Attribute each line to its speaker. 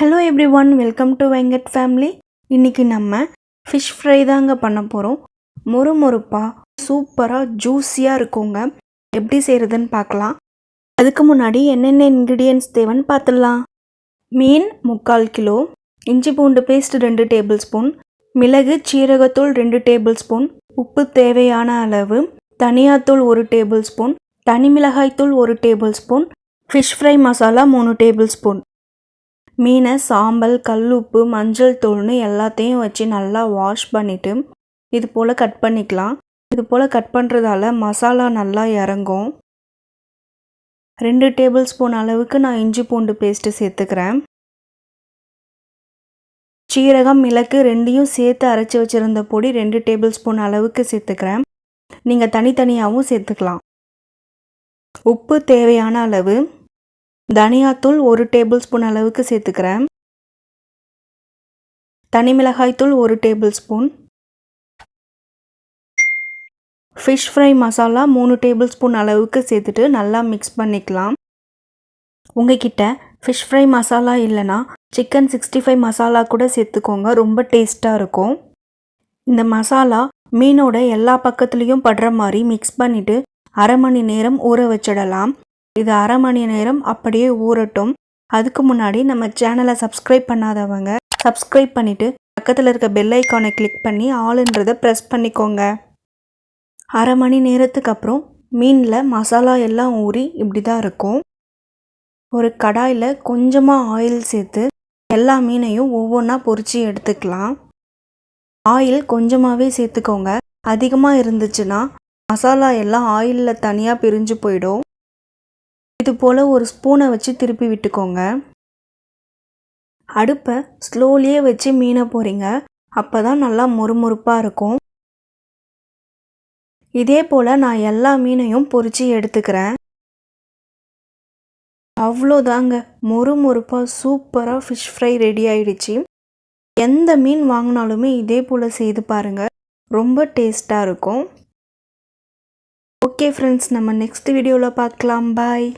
Speaker 1: Hello everyone, welcome to venkat family. இன்னைக்கு நம்ம fish fry தாங்க பண்ண போறோம். மொறுமொறுப்பா சூப்பரா ஜூஸியா இருக்குங்க. எப்படி செய்யறதுன்னு பார்க்கலாம். அதுக்கு முன்னாடி என்னென்ன ingredients தேவைன்னு பார்த்துடலாம். மீன் 3/4 கிலோ, இஞ்சி பூண்டு பேஸ்ட் 2 டேபிள்ஸ்பூன், மிளகு சீரகத்தூள் 2 டேபிள்ஸ்பூன், உப்பு தேவையான அளவு, தனியாத்தூள் 1 டேபிள்ஸ்பூன், தனி மிளகாய் தூள் 1 tablespoon, fish fry masala 3 tablespoon. மீனை சாம்பல், கல்லுப்பு, மஞ்சள் தூள்னு எல்லாத்தையும் வச்சு நல்லா வாஷ் பண்ணிவிட்டு இது போல் கட் பண்ணிக்கலாம். இது போல் கட் பண்ணுறதால மசாலா நல்லா இறங்கும். 2 டேபிள் ஸ்பூன் அளவுக்கு நான் இஞ்சி பூண்டு பேஸ்ட்டு சேர்த்துக்கிறேன். சீரகம், மிளகு ரெண்டையும் சேர்த்து அரைச்சி வச்சுருந்த பொடி 2 டேபிள் ஸ்பூன் அளவுக்கு சேர்த்துக்கிறேன். நீங்கள் தனித்தனியாகவும் சேர்த்துக்கலாம். உப்பு தேவையான அளவு, தனியாத்தூள் 1 டேபிள் ஸ்பூன் அளவுக்கு சேர்த்துக்கிறேன். தனி மிளகாய் தூள் 1 table spoon, fish fry masala 3 table spoon அளவுக்கு சேர்த்துட்டு நல்லா மிக்ஸ் பண்ணிக்கலாம். உங்ககிட்ட ஃபிஷ் ஃப்ரை மசாலா இல்லைன்னா சிக்கன் 65 மசாலா கூட சேர்த்துக்கோங்க, ரொம்ப டேஸ்ட்டாக இருக்கும். இந்த மசாலா மீனோட எல்லா பக்கத்துலேயும் படுற மாதிரி மிக்ஸ் பண்ணிவிட்டு அரை மணி நேரம் ஊற வச்சிடலாம். இது அரை மணி நேரம் அப்படியே ஊறட்டும். அதுக்கு முன்னாடி நம்ம சேனலை சப்ஸ்கிரைப் பண்ணாதவங்க சப்ஸ்கிரைப் பண்ணிவிட்டு பக்கத்தில் இருக்க பெல் ஐக்கானை கிளிக் பண்ணி ஆளுன்றதை ப்ரெஸ் பண்ணிக்கோங்க. அரை மணி நேரத்துக்கு அப்புறம் மீனில் மசாலா எல்லாம் ஊறி இப்படி தான் இருக்கும். ஒரு கடாயில் கொஞ்சமாக ஆயில் சேர்த்து எல்லா மீனையும் ஒவ்வொன்றா பொரித்து எடுத்துக்கலாம். ஆயில் கொஞ்சமாகவே சேர்த்துக்கோங்க. அதிகமாக இருந்துச்சுன்னா மசாலா எல்லாம் ஆயிலில் தனியாக பிரிஞ்சு போயிடும். இது போல் ஒரு ஸ்பூனை வச்சு திருப்பி விட்டுக்கோங்க. அடுப்பை ஸ்லோலியே வச்சு மீனை போறீங்க, அப்போ தான் நல்லா மொறுமொறுப்பாக இருக்கும். இதே போல் நான் எல்லா மீனையும் பொரித்து எடுத்துக்கிறேன். அவ்வளோதாங்க, மொறுமொறுப்பாக சூப்பராக ஃபிஷ் ஃப்ரை ரெடி ஆயிடுச்சு. எந்த மீன் வாங்கினாலுமே இதே போல் செய்து பாருங்கள், ரொம்ப டேஸ்ட்டாக இருக்கும். ஓகே ஃப்ரெண்ட்ஸ், நம்ம நெக்ஸ்ட் வீடியோவில் பார்க்கலாம். பாய்.